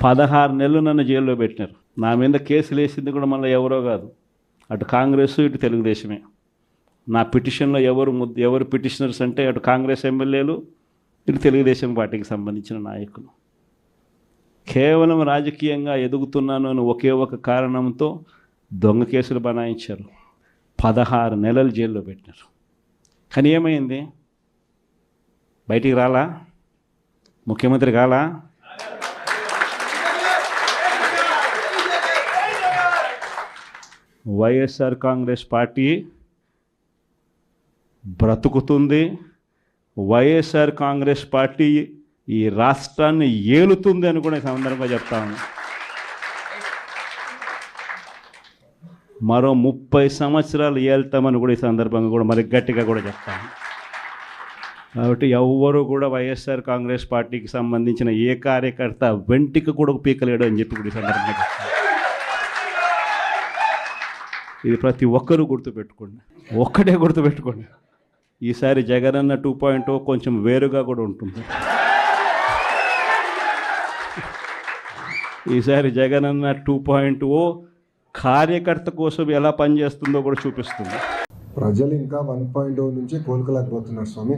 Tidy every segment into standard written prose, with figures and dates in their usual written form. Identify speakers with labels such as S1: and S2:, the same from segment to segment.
S1: 16 నెలలు నన్ను జైల్లో పెట్టినారు. నా మీద కేసులు వేసింది కూడా మళ్ళీ ఎవరో కాదు, అటు కాంగ్రెస్ ఇటు తెలుగుదేశమే. నా పిటిషన్లో ఎవరు పిటిషనర్స్ అంటే అటు కాంగ్రెస్ ఎమ్మెల్యేలు ఇటు తెలుగుదేశం పార్టీకి సంబంధించిన నాయకులు. కేవలం రాజకీయంగా ఎదుగుతున్నాను అని ఒకే ఒక కారణంతో దొంగ కేసులు బనాయించారు. 16 నెలలు జైల్లో పెట్టినారు. కానీ ఏమైంది? బయటికి రాలా? ముఖ్యమంత్రి కాలా? వైఎస్ఆర్ కాంగ్రెస్ పార్టీ బ్రతుకుతుంది. వైఎస్ఆర్ కాంగ్రెస్ పార్టీ ఈ రాష్ట్రాన్ని ఏలుతుంది అని కూడా ఈ సందర్భంగా చెప్తాను. మరో 30 సంవత్సరాలు ఏళ్తామని కూడా ఈ సందర్భంగా కూడా మరి గట్టిగా కూడా చెప్తాను. కాబట్టి ఎవ్వరూ కూడా వైఎస్ఆర్ కాంగ్రెస్ పార్టీకి సంబంధించిన ఏ కార్యకర్త వెంటికి కూడా పీకలేడు అని చెప్పి కూడా ఈ సందర్భంగా చెప్తాను. ఇది ప్రతి ఒక్కరూ గుర్తుపెట్టుకోండి, ఒక్కటే గుర్తుపెట్టుకోండి. ఈసారి జగనన్న 2.0 కొంచెం వేరుగా కూడా ఉంటుంది. ఈసారి జగనన్న 2.0 కార్యకర్త కోసం ఎలా పనిచేస్తుందో కూడా చూపిస్తుంది.
S2: ప్రజలు ఇంకా 1.0 నుంచి కోలుకోలేకపోతున్నారు స్వామి.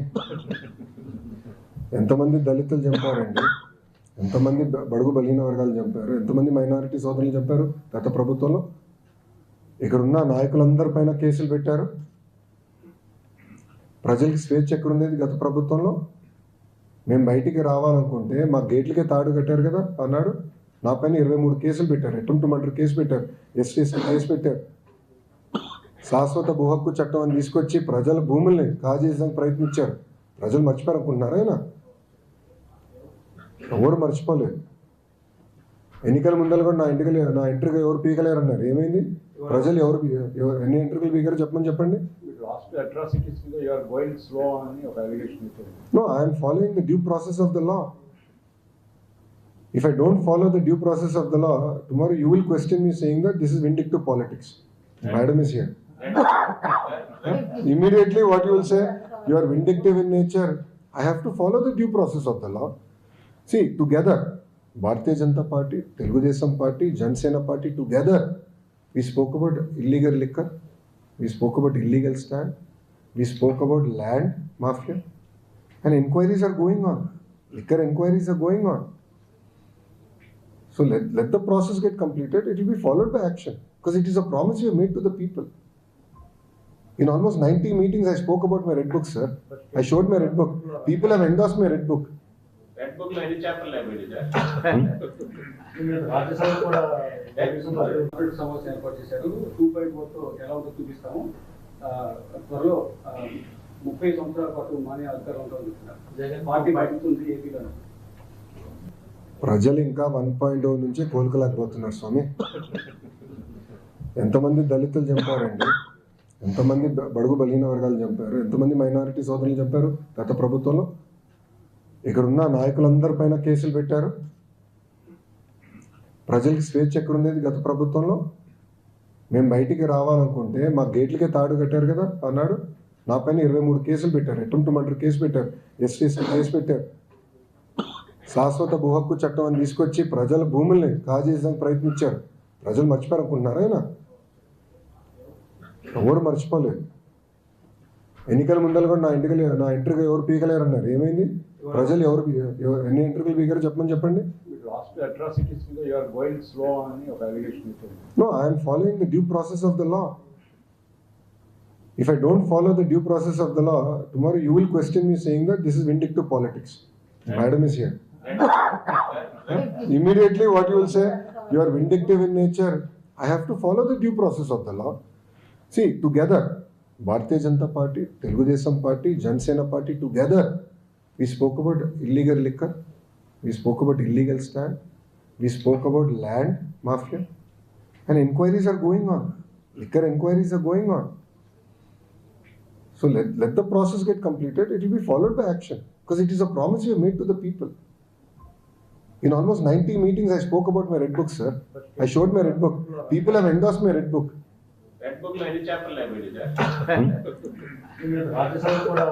S2: ఎంతమంది దళితులు చంపారండి, ఎంతమంది బడుగు బలహీన వర్గాలు చంపారు, ఎంతమంది మైనారిటీ సోదరులు చంపారు గత ప్రభుత్వంలో. ఇక్కడున్న నాయకులందరిపైన కేసులు పెట్టారు. ప్రజలకి స్వేచ్ఛ ఎక్కడుండేది గత ప్రభుత్వంలో? మేము బయటికి రావాలనుకుంటే మా గేట్లకే తాడు కట్టారు కదా అన్నాడు. నా పైన 23 కేసులు పెట్టారు, అటెంప్ట్ మర్డర్ కేసు పెట్టారు, ఎస్టీసీ కేసు పెట్టారు. శాశ్వత భూ హక్కు చట్టం అని తీసుకొచ్చి ప్రజల భూముల్ని కాజేయడానికి ప్రయత్నించారు. ప్రజలు మర్చిపోయారనుకుంటున్నారా? ఆయన ఎవరు మర్చిపోలేదు. ఎన్నికల ముందర కూడా నా ఎంట్రీగా ఎవరు పీకలేరు అన్నారు. ఏమైంది? ప్రజలు ఎన్ని ఎంట్రీలు పీకారో చెప్పండి. No, I am following the due process of the law. If I don't follow the due process of the law, tomorrow you will question me saying that this is vindictive politics. Madam is here. Immediately what you will say, you are vindictive in nature. I have to follow the due process of the law. See, together, Bharatiya Janata Party, Telugu Desam Party, Janasena Party, together, we spoke about illegal liquor, we spoke about illegal stand, we spoke about land mafia, and inquiries are going on. Liquor inquiries are going on. So let the process get completed. It will be followed by action because it is a promise you have made to the people. In almost 90 meetings, I spoke about my red book, sir. I showed my red book. People have endorsed my red book.
S3: Red book lo any chapter lo avedi sir.
S4: Rajya Sabha కూడా సమస్య ఏర్పాటు చేశారు. 2.4 తో ఎలా ఉంటుందో చూపిస్తాము. త్వరలో 30 సంవత్సరాల పాటు మాన్య అధికారం ఉంటుంది. పార్టీ బయటతుంది ఏపీలో.
S2: ప్రజలు ఇంకా 1.0 నుంచి కోలుకోలేకపోతున్నారు స్వామి. ఎంతమంది దళితులు చంపారండి, ఎంతమంది బడుగు బలహీన వర్గాలు చంపారు, ఎంతమంది మైనారిటీ సోదరులు చంపారు గత ప్రభుత్వంలో. ఇక్కడున్న నాయకులందరిపైన కేసులు పెట్టారు. ప్రజలకి స్వేచ్ఛ ఎక్కడుండేది గత ప్రభుత్వంలో? మేము బయటికి రావాలనుకుంటే మా గేట్లకే తాడు కట్టారు కదా అన్నాడు. నా పైన 23 కేసులు పెట్టారు, అటెంప్ట్ మర్డర్ కేసు పెట్టారు, ఎస్టీసీ కేసు పెట్టారు. శాశ్వత భూ హక్కు చట్టం అని తీసుకొచ్చి ప్రజల భూముల్ని కాజేయడానికి ప్రయత్నించారు. ప్రజలు మర్చిపోయారనుకుంటున్నారా? ఆయన ఎవరు మర్చిపోలేదు. ఎన్నికల ముందర కూడా నా ఎంట్రీగా ఎవరు పీకలేరు అన్నారు. ఏమైంది? ప్రజలు ఎన్ని ఎంట్రీలు పీకారో చెప్పండి. No, I am following the due process of the law. If I don't follow the due process of the law, tomorrow you will question me saying that this is vindictive politics. Madam is here. Immediately what you will say, you are vindictive in nature. I have to follow the due process of the law. See, together, Bharatiya Janata Party, Telugu Desam Party, Janasena Party, together, we spoke about illegal liquor, we spoke about illegal stand, we spoke about land mafia, and inquiries are going on. Liquor inquiries are going on. So let the process get completed. It will be followed by action because it is a promise you have made to the people. In almost 90 meetings, I spoke about my red book, sir. I showed my red book. People have endorsed my red book.
S3: Red book lo any chapter lo avedi sir.
S4: Rajya Sabha కూడా